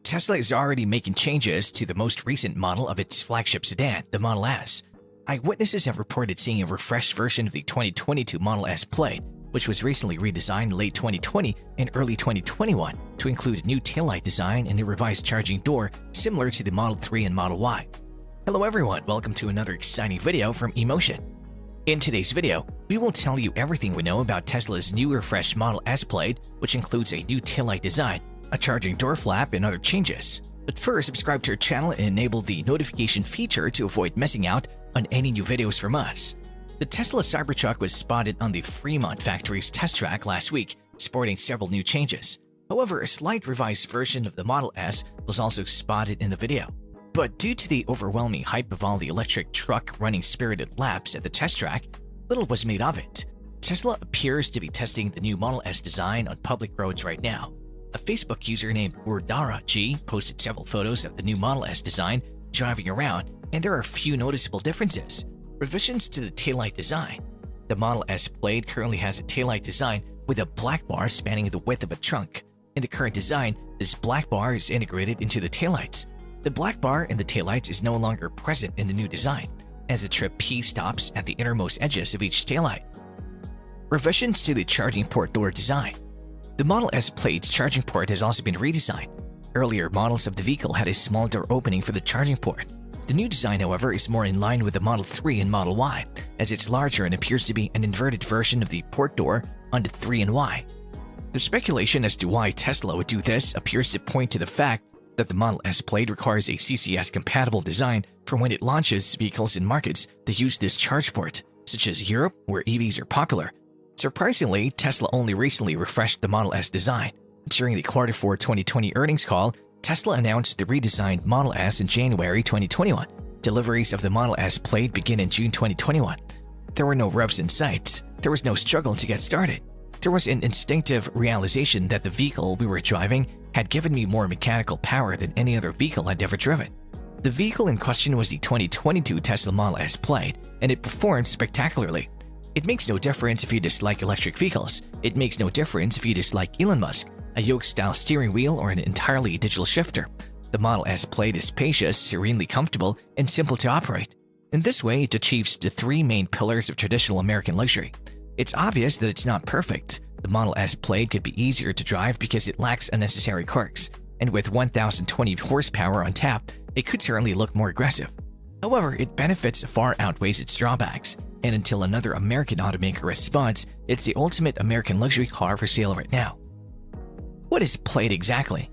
Tesla is already making changes to the most recent model of its flagship sedan, the Model S. Eyewitnesses have reported seeing a refreshed version of the 2022 Model S Plaid, which was recently redesigned in late 2020 and early 2021 to include a new taillight design and a revised charging door similar to the Model 3 and Model Y. Hello everyone, welcome to another exciting video from eMotion. In today's video, we will tell you everything we know about Tesla's new refreshed Model S Plaid, which includes a new taillight design, a charging door flap, and other changes. But first, subscribe to our channel and enable the notification feature to avoid missing out on any new videos from us. The Tesla Cybertruck was spotted on the Fremont factory's test track last week, sporting several new changes. However, a slight revised version of the Model S was also spotted in the video. But due to the overwhelming hype of all the electric truck running spirited laps at the test track, little was made of it. Tesla appears to be testing the new Model S design on public roads right now. A Facebook user named Wardara G posted several photos of the new Model S design driving around, and there are a few noticeable differences. Revisions to the taillight design. The Model S Plaid currently has a taillight design with a black bar spanning the width of a trunk. In the current design, this black bar is integrated into the taillights. The black bar in the taillights is no longer present in the new design, as the trip P stops at the innermost edges of each taillight. Revisions to the charging port door design. The Model S Plaid's charging port has also been redesigned. Earlier models of the vehicle had a small door opening for the charging port. The new design, however, is more in line with the Model 3 and Model Y, as it's larger and appears to be an inverted version of the port door on the 3 and Y. The speculation as to why Tesla would do this appears to point to the fact that the Model S Plaid requires a CCS-compatible design for when it launches vehicles in markets that use this charge port, such as Europe, where EVs are popular. Surprisingly, Tesla only recently refreshed the Model S design. During the Q4 2020 earnings call, Tesla announced the redesigned Model S in January 2021. Deliveries of the Model S Plaid begin in June 2021. There were no revs in sight. There was no struggle to get started. There was an instinctive realization that the vehicle we were driving had given me more mechanical power than any other vehicle I'd ever driven. The vehicle in question was the 2022 Tesla Model S Plaid, and it performed spectacularly. It makes no difference if you dislike electric vehicles. It makes no difference if you dislike Elon Musk, a yoke-style steering wheel, or an entirely digital shifter. The Model S Plaid is spacious, serenely comfortable, and simple to operate. In this way, it achieves the three main pillars of traditional American luxury. It's obvious that it's not perfect. The Model S Plaid could be easier to drive because it lacks unnecessary quirks, and with 1,020 horsepower on tap, it could certainly look more aggressive. However, its benefits far outweighs its drawbacks, and until another American automaker responds, it's the ultimate American luxury car for sale right now. What is Plaid exactly?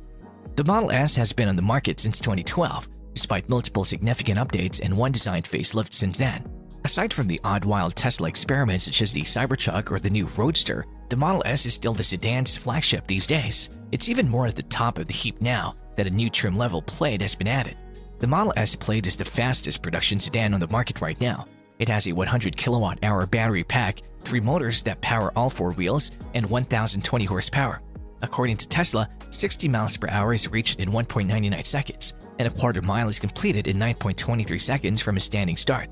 The Model S has been on the market since 2012, despite multiple significant updates and one design facelift since then. Aside from the odd wild Tesla experiments such as the Cybertruck or the new Roadster, the Model S is still the sedan's flagship these days. It's even more at the top of the heap now that a new trim-level Plaid has been added. The Model S Plaid is the fastest production sedan on the market right now. It has a 100 kilowatt-hour battery pack, 3 motors that power all 4 wheels, and 1,020 horsepower. According to Tesla, 60 miles per hour is reached in 1.99 seconds, and a quarter mile is completed in 9.23 seconds from a standing start.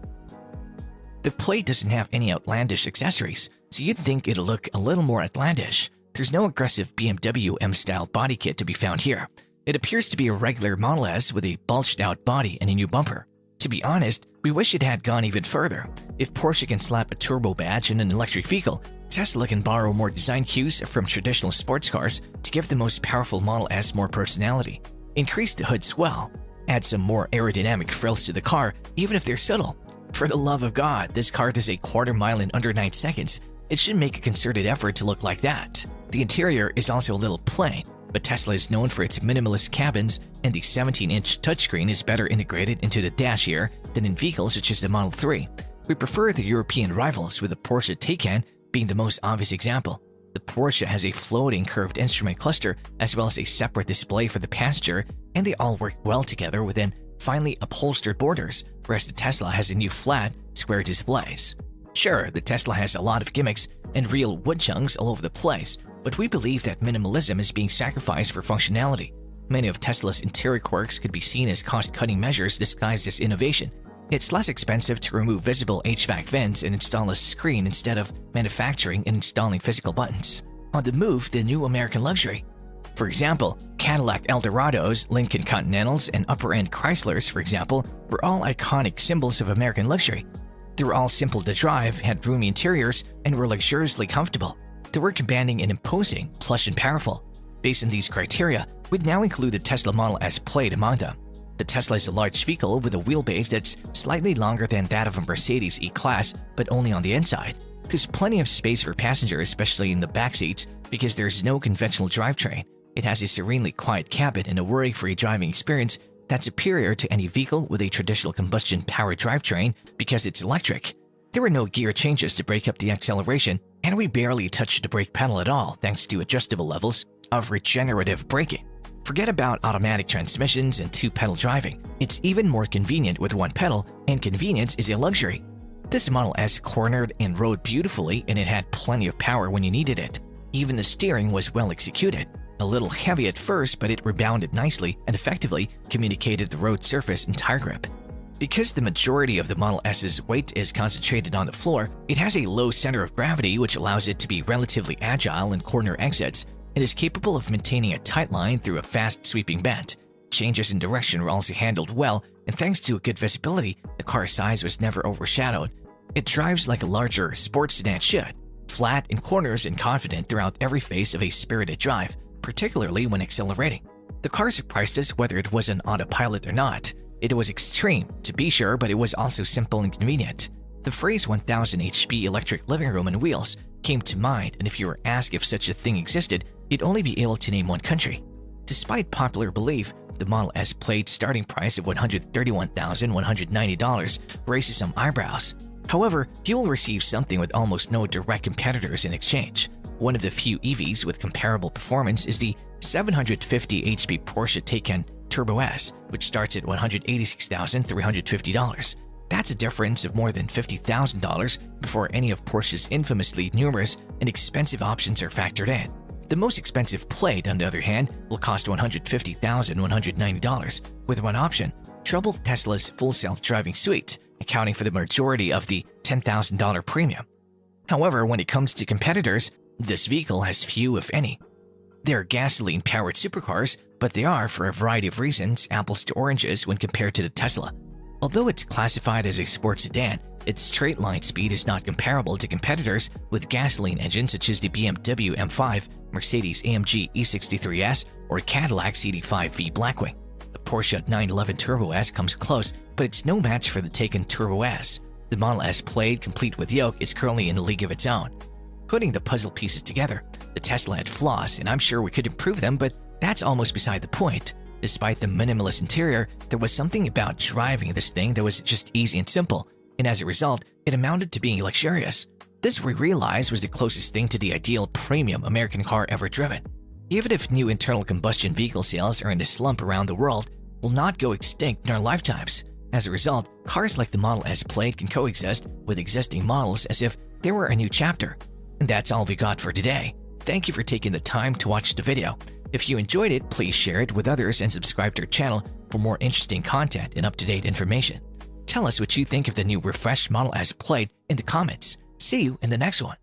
The Plaid doesn't have any outlandish accessories, so you'd think it'll look a little more outlandish. There's no aggressive BMW M-style body kit to be found here. It appears to be a regular Model S with a bulged-out body and a new bumper. To be honest, we wish it had gone even further. If Porsche can slap a turbo badge in an electric vehicle, Tesla can borrow more design cues from traditional sports cars to give the most powerful Model S more personality. Increase the hood swell. Add some more aerodynamic frills to the car, even if they're subtle. For the love of God, this car does a quarter mile in under 9 seconds. It should make a concerted effort to look like that. The interior is also a little plain, but Tesla is known for its minimalist cabins, and the 17-inch touchscreen is better integrated into the dash here than in vehicles such as the Model 3. We prefer the European rivals, with the Porsche Taycan being the most obvious example. The Porsche has a floating curved instrument cluster as well as a separate display for the passenger, and they all work well together within finely upholstered borders, whereas the Tesla has a new flat, square displays. Sure, the Tesla has a lot of gimmicks and real wood chunks all over the place, but we believe that minimalism is being sacrificed for functionality. Many of Tesla's interior quirks could be seen as cost-cutting measures disguised as innovation. It's less expensive to remove visible HVAC vents and install a screen instead of manufacturing and installing physical buttons. On the move, the new American luxury. For example, Cadillac Eldorados, Lincoln Continentals, and upper-end Chryslers, for example, were all iconic symbols of American luxury. They were all simple to drive, had roomy interiors, and were luxuriously comfortable. They were commanding and imposing, plush and powerful. Based on these criteria, we'd now include the Tesla Model S Plaid among them. The Tesla is a large vehicle with a wheelbase that's slightly longer than that of a Mercedes E-Class, but only on the inside. There's plenty of space for passengers, especially in the back seats, because there's no conventional drivetrain. It has a serenely quiet cabin and a worry-free driving experience that's superior to any vehicle with a traditional combustion-powered drivetrain because it's electric. There were no gear changes to break up the acceleration, and we barely touched the brake pedal at all thanks to adjustable levels of regenerative braking. Forget about automatic transmissions and two-pedal driving. It's even more convenient with one pedal, and convenience is a luxury. This Model S cornered and rode beautifully, and it had plenty of power when you needed it. Even the steering was well executed. A little heavy at first, but it rebounded nicely and effectively communicated the road surface and tire grip. Because the majority of the Model S's weight is concentrated on the floor, it has a low center of gravity which allows it to be relatively agile in corner exits and is capable of maintaining a tight line through a fast sweeping bend. Changes in direction were also handled well, and thanks to a good visibility, the car's size was never overshadowed. It drives like a larger sports sedan should, flat in corners and confident throughout every phase of a spirited drive, particularly when accelerating. The car surprised us whether it was an autopilot or not. It was extreme, to be sure, but it was also simple and convenient. The phrase 1000 HP electric living room and wheels came to mind, and if you were asked if such a thing existed, you'd only be able to name one country. Despite popular belief, the Model S Plaid starting price of $131,190 raises some eyebrows. However, you'll receive something with almost no direct competitors in exchange. One of the few EVs with comparable performance is the 750 HP Porsche Taycan Turbo S, which starts at $186,350. That's a difference of more than $50,000 before any of Porsche's infamously numerous and expensive options are factored in. The most expensive Plaid, on the other hand, will cost $150,190, with one option, treble Tesla's full self-driving suite, accounting for the majority of the $10,000 premium. However, when it comes to competitors, this vehicle has few, if any. They're gasoline-powered supercars, but they are, for a variety of reasons, apples to oranges when compared to the Tesla. Although it's classified as a sports sedan, its straight-line speed is not comparable to competitors with gasoline engines such as the BMW M5, Mercedes-AMG E63S, or Cadillac CD5V Blackwing. The Porsche 911 Turbo S comes close, but it's no match for the Taycan Turbo S. The Model S Plaid, complete with yoke, is currently in a league of its own. Putting the puzzle pieces together, the Tesla had flaws, and I'm sure we could improve them, but that's almost beside the point. Despite the minimalist interior, there was something about driving this thing that was just easy and simple, and as a result, it amounted to being luxurious. This we realized was the closest thing to the ideal premium American car ever driven. Even if new internal combustion vehicle sales are in a slump around the world, will not go extinct in our lifetimes. As a result, cars like the Model S Plaid can coexist with existing models as if they were a new chapter. And that's all we got for today. Thank you for taking the time to watch the video. If you enjoyed it, please share it with others and subscribe to our channel for more interesting content and up-to-date information. Tell us what you think of the new Refreshed Model S Plaid in the comments. See you in the next one.